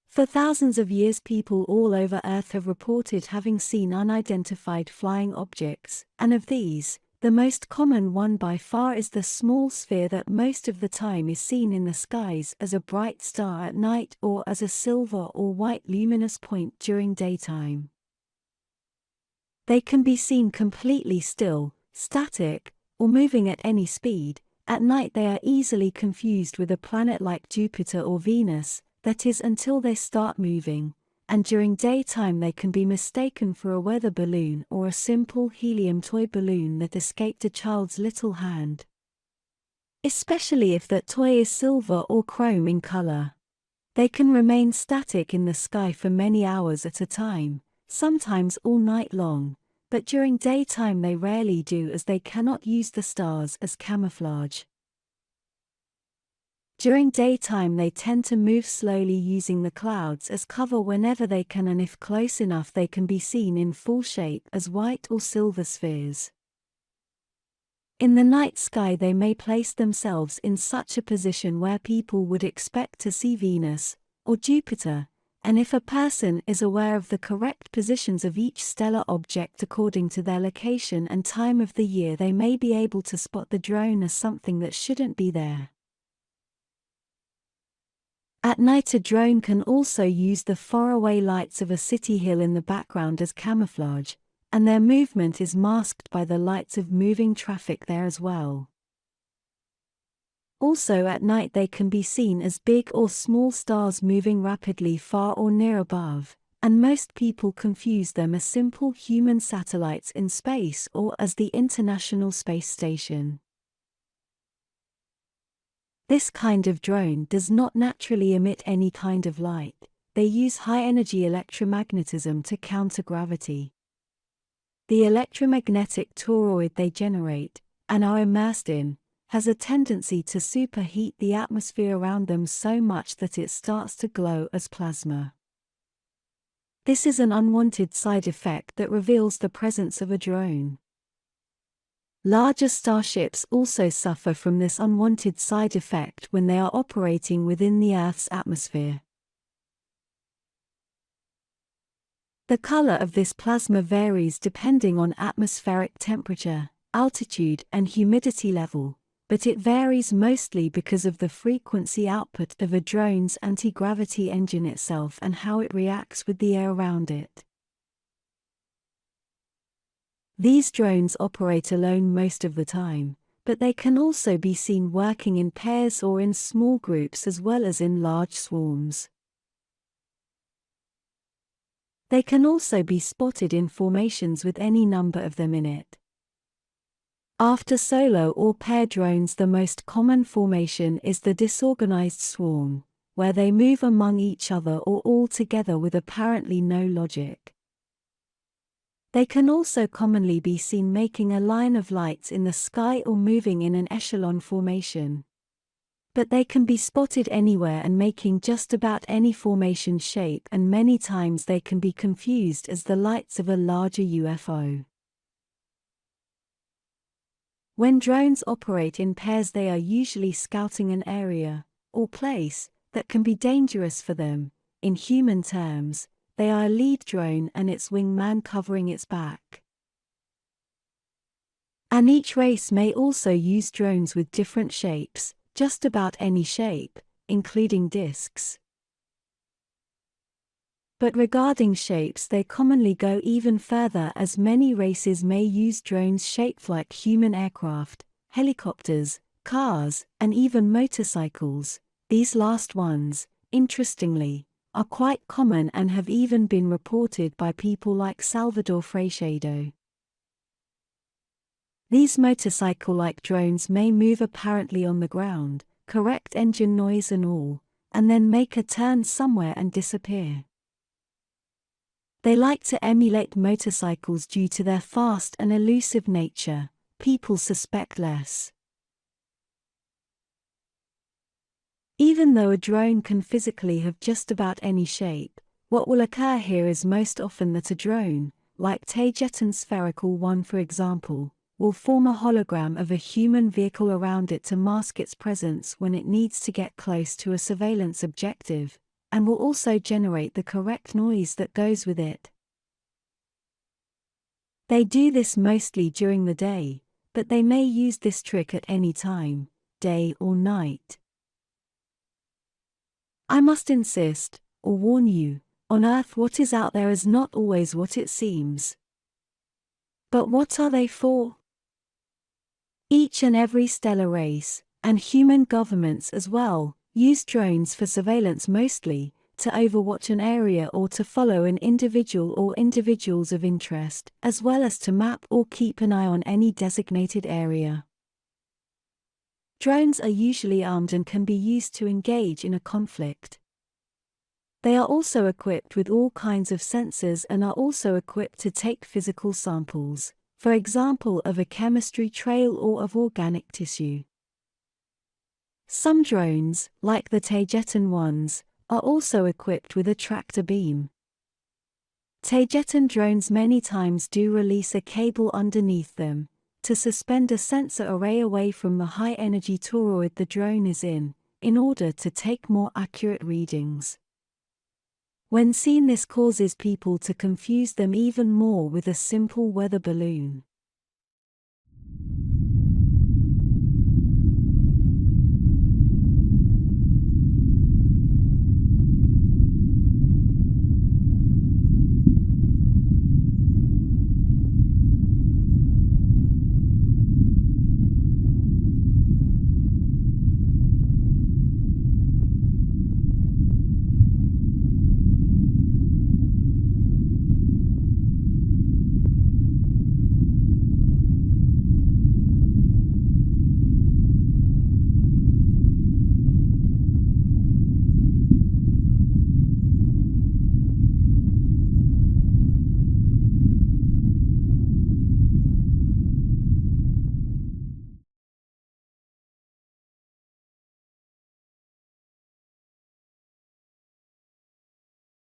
For thousands of years, people all over Earth have reported having seen unidentified flying objects, and of these, the most common one by far is the small sphere that most of the time is seen in the skies as a bright star at night or as a silver or white luminous point during daytime. They can be seen completely still, static, or moving at any speed. At night they are easily confused with a planet like Jupiter or Venus, that is until they start moving, and during daytime they can be mistaken for a weather balloon or a simple helium toy balloon that escaped a child's little hand. Especially if that toy is silver or chrome in color. They can remain static in the sky for many hours at a time, sometimes all night long, but during daytime they rarely do as they cannot use the stars as camouflage. During daytime they tend to move slowly using the clouds as cover whenever they can, and if close enough they can be seen in full shape as white or silver spheres. In the night sky they may place themselves in such a position where people would expect to see Venus or Jupiter, and if a person is aware of the correct positions of each stellar object according to their location and time of the year, they may be able to spot the drone as something that shouldn't be there. At night a drone can also use the faraway lights of a city hill in the background as camouflage, and their movement is masked by the lights of moving traffic there as well. Also at night they can be seen as big or small stars moving rapidly far or near above, and most people confuse them as simple human satellites in space or as the International Space Station. This kind of drone does not naturally emit any kind of light. They use high-energy electromagnetism to counter gravity. The electromagnetic toroid they generate, and are immersed in, has a tendency to superheat the atmosphere around them so much that it starts to glow as plasma. This is an unwanted side effect that reveals the presence of a drone. Larger starships also suffer from this unwanted side effect when they are operating within the Earth's atmosphere. The color of this plasma varies depending on atmospheric temperature, altitude, and humidity level, but it varies mostly because of the frequency output of a drone's anti-gravity engine itself and how it reacts with the air around it. These drones operate alone most of the time, but they can also be seen working in pairs or in small groups as well as in large swarms. They can also be spotted in formations with any number of them in it. After solo or pair drones, the most common formation is the disorganized swarm, where they move among each other or all together with apparently no logic. They can also commonly be seen making a line of lights in the sky or moving in an echelon formation. But they can be spotted anywhere and making just about any formation shape, and many times they can be confused as the lights of a larger UFO. When drones operate in pairs, they are usually scouting an area, or place, that can be dangerous for them. In human terms, they are a lead drone and its wingman covering its back. And each race may also use drones with different shapes, just about any shape, including discs. But regarding shapes, they commonly go even further, as many races may use drones shaped like human aircraft, helicopters, cars, and even motorcycles. These last ones, interestingly, are quite common and have even been reported by people like Salvador Freixedo. These motorcycle-like drones may move apparently on the ground, correct engine noise and all, and then make a turn somewhere and disappear. They like to emulate motorcycles due to their fast and elusive nature. People suspect less. Even though a drone can physically have just about any shape, what will occur here is most often that a drone, like Taygetan Spherical 1 for example, will form a hologram of a human vehicle around it to mask its presence when it needs to get close to a surveillance objective, and will also generate the correct noise that goes with it. They do this mostly during the day, but they may use this trick at any time, day or night. I must insist, or warn you, on Earth what is out there is not always what it seems. But what are they for? Each and every stellar race, and human governments as well, use drones for surveillance mostly, to overwatch an area or to follow an individual or individuals of interest, as well as to map or keep an eye on any designated area. Drones are usually armed and can be used to engage in a conflict. They are also equipped with all kinds of sensors and are also equipped to take physical samples, for example of a chemistry trail or of organic tissue. Some drones, like the Taygetan ones, are also equipped with a tractor beam. Taygetan drones many times do release a cable underneath them, to suspend a sensor array away from the high-energy toroid the drone is in order to take more accurate readings. When seen, this causes people to confuse them even more with a simple weather balloon.